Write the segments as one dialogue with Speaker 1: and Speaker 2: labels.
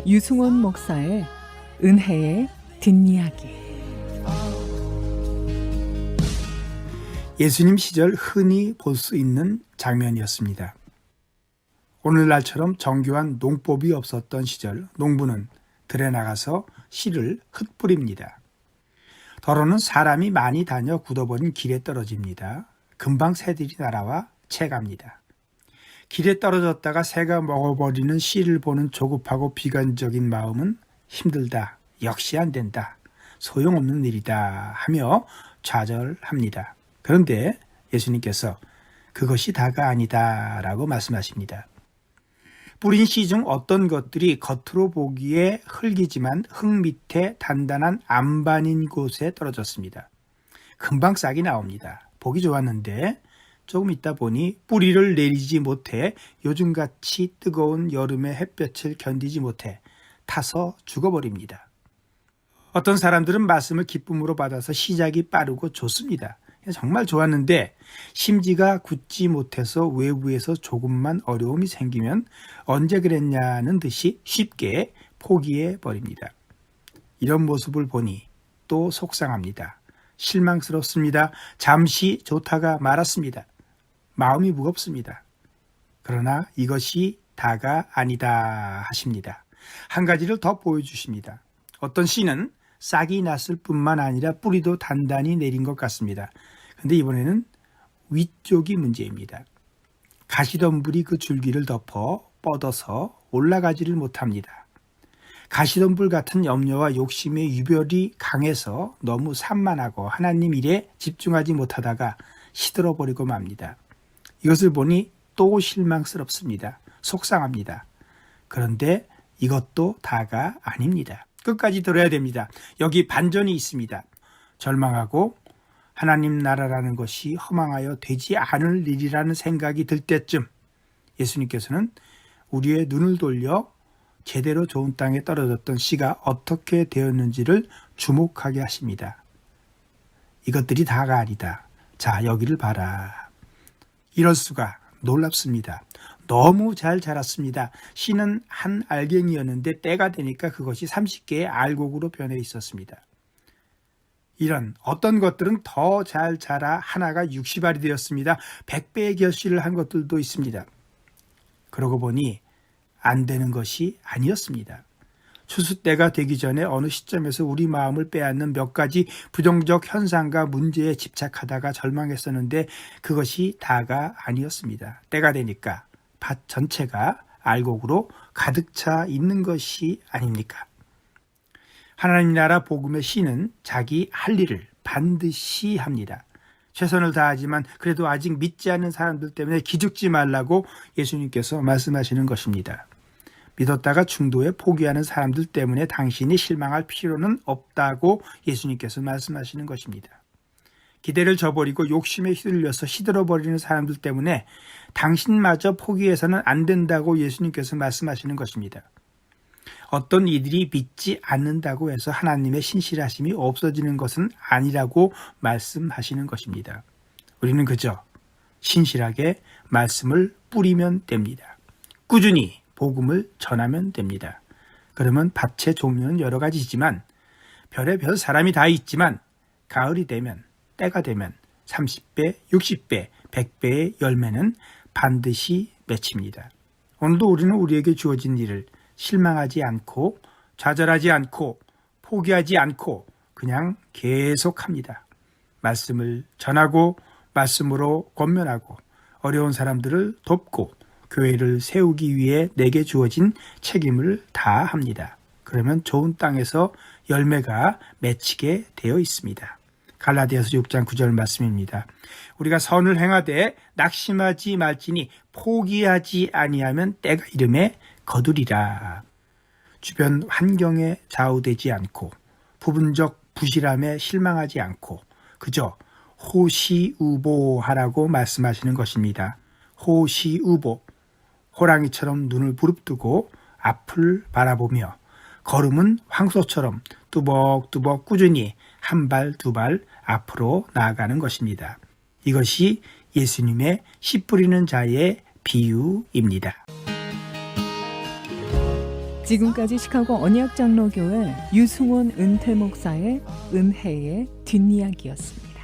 Speaker 1: 유승원 목사의 은혜의 뒷이야기.
Speaker 2: 예수님 시절 흔히 볼 수 있는 장면이었습니다. 오늘날처럼 정교한 농법이 없었던 시절 농부는 들에 나가서 씨를 흩뿌립니다. 더러는 사람이 많이 다녀 굳어버린 길에 떨어집니다. 금방 새들이 날아와 채갑니다. 길에 떨어졌다가 새가 먹어버리는 씨를 보는 조급하고 비관적인 마음은 힘들다, 역시 안 된다, 소용없는 일이다 하며 좌절합니다. 그런데 예수님께서 그것이 다가 아니다 라고 말씀하십니다. 뿌린 씨 중 어떤 것들이 겉으로 보기에 흙이지만 흙 밑에 단단한 안반인 곳에 떨어졌습니다. 금방 싹이 나옵니다. 보기 좋았는데 조금 있다 보니 뿌리를 내리지 못해 요즘같이 뜨거운 여름의 햇볕을 견디지 못해 타서 죽어버립니다. 어떤 사람들은 말씀을 기쁨으로 받아서 시작이 빠르고 좋습니다. 정말 좋았는데 심지가 굳지 못해서 외부에서 조금만 어려움이 생기면 언제 그랬냐는 듯이 쉽게 포기해 버립니다. 이런 모습을 보니 또 속상합니다. 실망스럽습니다. 잠시 좋다가 말았습니다. 마음이 무겁습니다. 그러나 이것이 다가 아니다 하십니다. 한 가지를 더 보여주십니다. 어떤 씨는 싹이 났을 뿐만 아니라 뿌리도 단단히 내린 것 같습니다. 근데 이번에는 위쪽이 문제입니다. 가시덤불이 그 줄기를 덮어 뻗어서 올라가지를 못합니다. 가시덤불 같은 염려와 욕심의 유별이 강해서 너무 산만하고 하나님 일에 집중하지 못하다가 시들어버리고 맙니다. 이것을 보니 또 실망스럽습니다. 속상합니다. 그런데 이것도 다가 아닙니다. 끝까지 들어야 됩니다. 여기 반전이 있습니다. 절망하고 하나님 나라라는 것이 허망하여 되지 않을 일이라는 생각이 들 때쯤 예수님께서는 우리의 눈을 돌려 제대로 좋은 땅에 떨어졌던 씨가 어떻게 되었는지를 주목하게 하십니다. 이것들이 다가 아니다. 자, 여기를 봐라. 이럴 수가, 놀랍습니다. 너무 잘 자랐습니다. 씨는 한 알갱이였는데 때가 되니까 그것이 30개의 알곡으로 변해 있었습니다. 이런 어떤 것들은 더 잘 자라 하나가 60알이 되었습니다. 100배의 결실을 한 것들도 있습니다. 그러고 보니 안 되는 것이 아니었습니다. 추수 때가 되기 전에 어느 시점에서 우리 마음을 빼앗는 몇 가지 부정적 현상과 문제에 집착하다가 절망했었는데 그것이 다가 아니었습니다. 때가 되니까 밭 전체가 알곡으로 가득 차 있는 것이 아닙니까? 하나님 나라 복음의 씨는 자기 할 일을 반드시 합니다. 최선을 다하지만 그래도 아직 믿지 않는 사람들 때문에 기죽지 말라고 예수님께서 말씀하시는 것입니다. 믿었다가 중도에 포기하는 사람들 때문에 당신이 실망할 필요는 없다고 예수님께서 말씀하시는 것입니다. 기대를 저버리고 욕심에 휘둘려서 시들어버리는 사람들 때문에 당신마저 포기해서는 안 된다고 예수님께서 말씀하시는 것입니다. 어떤 이들이 믿지 않는다고 해서 하나님의 신실하심이 없어지는 것은 아니라고 말씀하시는 것입니다. 우리는 그저 신실하게 말씀을 뿌리면 됩니다. 꾸준히 복음을 전하면 됩니다. 그러면 밭의 종류는 여러 가지지만 별의별 사람이 다 있지만 가을이 되면 때가 되면 30배, 60배, 100배의 열매는 반드시 맺힙니다. 오늘도 우리는 우리에게 주어진 일을 실망하지 않고 좌절하지 않고 포기하지 않고 그냥 계속합니다. 말씀을 전하고 말씀으로 권면하고 어려운 사람들을 돕고 교회를 세우기 위해 내게 주어진 책임을 다합니다. 그러면 좋은 땅에서 열매가 맺히게 되어 있습니다. 갈라디아서 6장 9절 말씀입니다. 우리가 선을 행하되 낙심하지 말지니 포기하지 아니하면 때가 이름에 거두리라. 주변 환경에 좌우되지 않고 부분적 부실함에 실망하지 않고 그저 호시우보하라고 말씀하시는 것입니다. 호시우보, 호랑이처럼 눈을 부릅뜨고 앞을 바라보며 걸음은 황소처럼 뚜벅뚜벅 꾸준히 한 발 두 발 앞으로 나아가는 것입니다. 이것이 예수님의 씨 뿌리는 자의 비유입니다.
Speaker 1: 지금까지 시카고 언약장로교회 유승원 은퇴 목사의 은혜의 뒷이야기였습니다.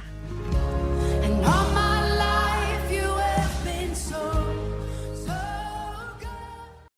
Speaker 3: And all my